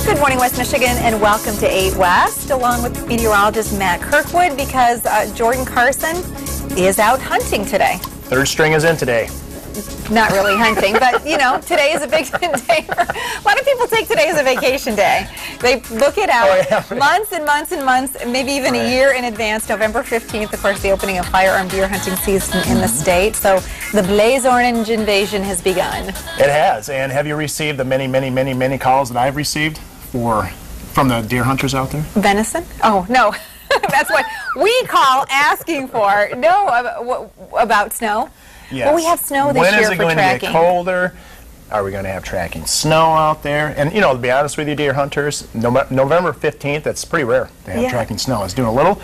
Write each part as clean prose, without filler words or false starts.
Good morning, West Michigan, and welcome to 8 West, along with meteorologist Matt Kirkwood, because Jordan Carson is out hunting today. Third string is in today. Not really hunting, but, you know, today is a big day. A lot of people take today as a vacation day. They book it out months and months and months, maybe even a year in advance. November 15th, of course, the opening of firearm deer hunting season in the state. So the Blaze Orange invasion has begun. It has. And have you received the many calls that I've received from the deer hunters out there? Venison? Oh, no. That's what we call asking for. No, about snow? Yes. Well, we have snow this year for tracking. When is it going to get colder? Are we going to have tracking snow out there? And, you know, to be honest with you, deer hunters, November 15th, that's pretty rare to have tracking snow. I was doing a little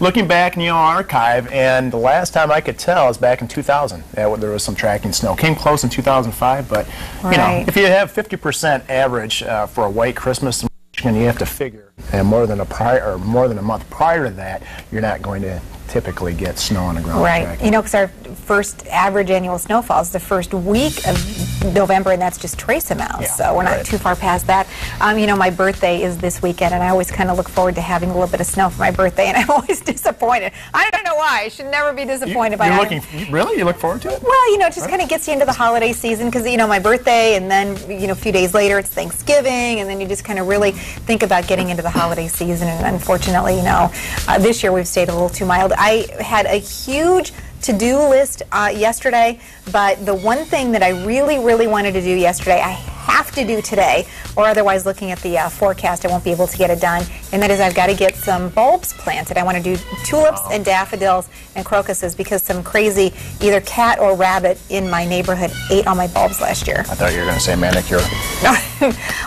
looking back in the archive, and the last time I could tell is back in 2000. There was some tracking snow. Came close in 2005, but, you know, if you have 50% average for a white Christmas, and you have to figure more than a month prior to that, you're not going to typically get snow on the ground. Right. You know, because our first average annual snowfall is the first week of November, and that's just trace amounts. So we're not too far past that. You know, my birthday is this weekend, and I always kind of look forward to having a little bit of snow for my birthday, and I'm always disappointed. I don't know why. I should never be disappointed by it. Really? You look forward to it? Well, you know, it just kind of gets you into the holiday season, because, you know, my birthday, and then, you know, a few days later it's Thanksgiving, and then you just kind of really think about getting into the holiday season, and unfortunately, you know, this year we've stayed a little too mild. I had a huge to-do list yesterday, but the one thing that I really wanted to do yesterday, I have to do today, or otherwise looking at the forecast I won't be able to get it done, and that is I've got to get some bulbs planted. I want to do tulips and daffodils and crocuses, because some crazy either cat or rabbit in my neighborhood ate all my bulbs last year. I thought you were going to say manicure.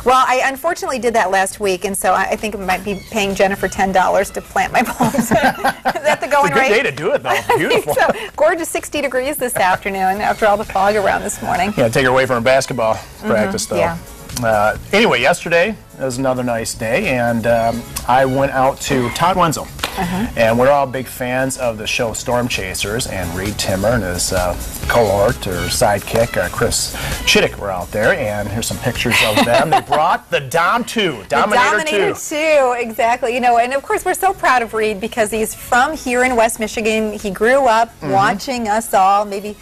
Well, I unfortunately did that last week, and so I think I might be paying Jennifer $10 to plant my bulbs. Is that the going rate? It's a good day to do it, though. Beautiful. So, gorgeous 60 degrees this afternoon after all the fog around this morning. Yeah, take her away from her basketball practice, though. Yeah. Anyway, yesterday was another nice day, and I went out to Todd Wenzel. And we're all big fans of the show Storm Chasers, and Reed Timmer and his cohort or sidekick, Chris Chit were out there, and here's some pictures of them. They brought the Dominator 2, exactly. You know, and of course we're so proud of Reed, because he's from here in West Michigan. He grew up watching us all, maybe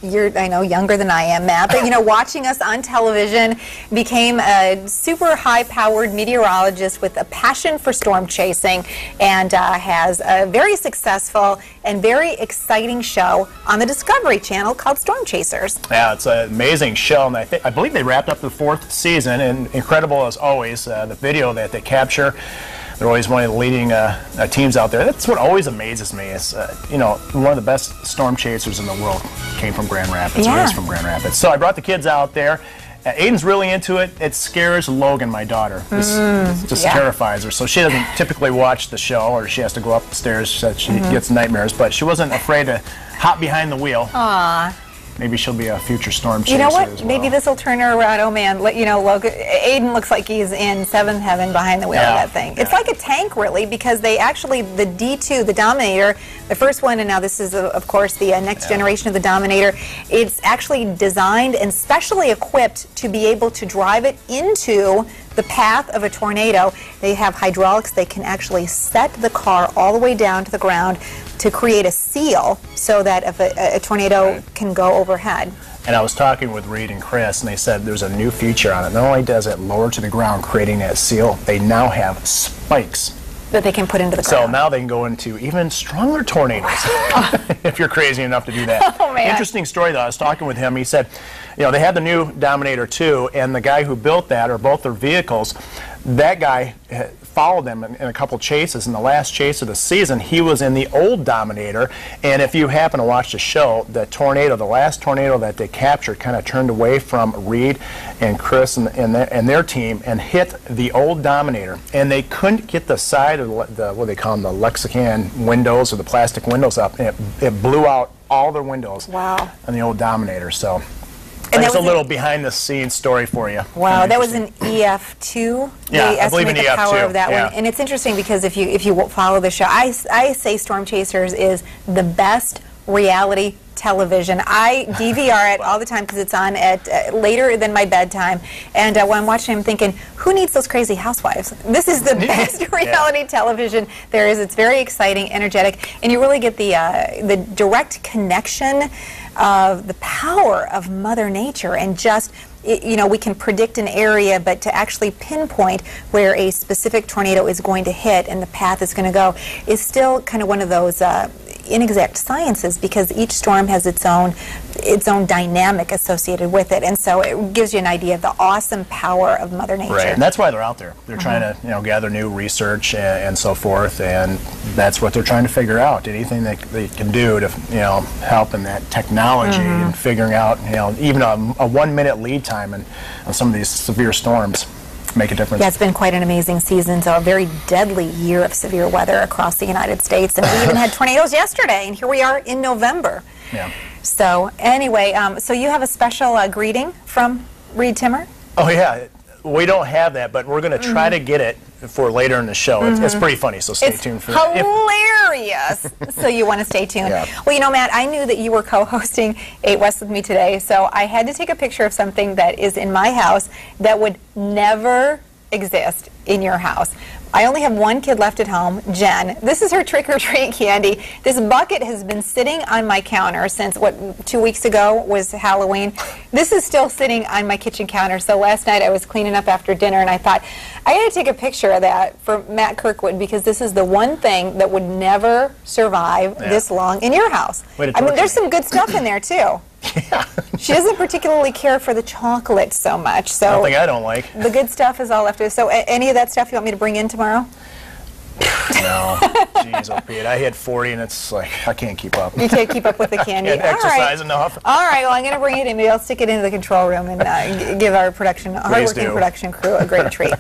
you're, I know, younger than I am, Matt, but, you know, watching us on television, became a super high-powered meteorologist with a passion for storm chasing, and has a very successful and very exciting show on the Discovery Channel called Storm Chasers. Yeah, it's an amazing show, and I believe they wrapped up the 4th season, and incredible as always, the video that they capture. They're always one of the leading teams out there. That's what always amazes me is, you know, one of the best storm chasers in the world came from Grand Rapids, or is from Grand Rapids. So I brought the kids out there. Aiden's really into it. It scares Logan, my daughter. This just terrifies her. So she doesn't typically watch the show, or she has to go up the stairs. She gets nightmares, but she wasn't afraid to hop behind the wheel. Aww. Maybe she'll be a future storm chaser. You know what? As well. Maybe this will turn her around. Oh man, you know, Aiden looks like he's in 7th heaven behind the wheel of that thing. It's like a tank, really, because they actually, the D2, the Dominator, the first one, and now this is, of course, the next generation of the Dominator. It's actually designed and specially equipped to be able to drive it into the path of a tornado. They have hydraulics. They can actually set the car all the way down to the ground to create a seal, so that if a tornado can go overhead. And I was talking with Reed and Chris, and they said there's a new feature on it. Not only does it lower to the ground, creating that seal, they now have spikes that they can put into the ground. So now they can go into even stronger tornadoes, if you're crazy enough to do that. Oh, man. Interesting story, though. I was talking with him. He said, you know, they had the new Dominator 2, and the guy who built that, or both their vehicles, that guy followed them in a couple chases. In the last chase of the season, he was in the old Dominator, and if you happen to watch the show, the tornado, the last tornado that they captured, kind of turned away from Reed and Chris and their team and hit the old Dominator, and they couldn't get the side of the what they call them, the Lexicon windows, or the plastic windows up, and it blew out all their windows on the old Dominator. So there's a little behind-the-scenes story for you. Wow, that was an EF2. Yeah, they I believe in estimate the power EF2. of that one, and it's interesting because if you follow the show, I say Storm Chasers is the best reality television. I DVR it all the time because it's on at later than my bedtime. And when I'm watching, I'm thinking, who needs those crazy housewives? This is the best reality television there is. It's very exciting, energetic, and you really get the direct connection of the power of Mother Nature, and just, you know, we can predict an area, but to actually pinpoint where a specific tornado is going to hit and the path is going to go is still kind of one of those inexact sciences, because each storm has its own dynamic associated with it, and so it gives you an idea of the awesome power of Mother Nature. Right, and that's why they're out there. They're trying to, you know, gather new research and so forth, and that's what they're trying to figure out. Anything that they can do to, you know, help in that technology and figuring out, you know, even a 1 minute lead time on some of these severe storms make a difference. Yeah, it's been quite an amazing season, so a very deadly year of severe weather across the United States, and we even had tornadoes yesterday, and here we are in November. Yeah. So anyway, so you have a special greeting from Reed Timmer? Oh yeah, we don't have that, but we're going to try to get it for later in the show. It's pretty funny, so stay tuned for that. Hilarious! So you want to stay tuned. Yeah. Well, you know, Matt, I knew that you were co-hosting 8 West with me today, so I had to take a picture of something that is in my house that would never exist in your house. I only have one kid left at home, Jen. This is her trick-or-treat candy. This bucket has been sitting on my counter since, what, 2 weeks ago was Halloween. This is still sitting on my kitchen counter. So last night I was cleaning up after dinner, and I thought, I got to take a picture of that for Matt Kirkwood, because this is the one thing that would never survive this long in your house. I mean, there's some good stuff in there, too. Yeah. She doesn't particularly care for the chocolate so much. So I don't think I don't like. The good stuff is all left. So any of that stuff you want me to bring in tomorrow? No. Jeez, oh, Pete, I hit 40 and it's like, I can't keep up. You can't keep up with the candy. Can't exercise enough. All right, well, I'm going to bring it in. Maybe I'll stick it into the control room and give our hardworking production crew a great treat.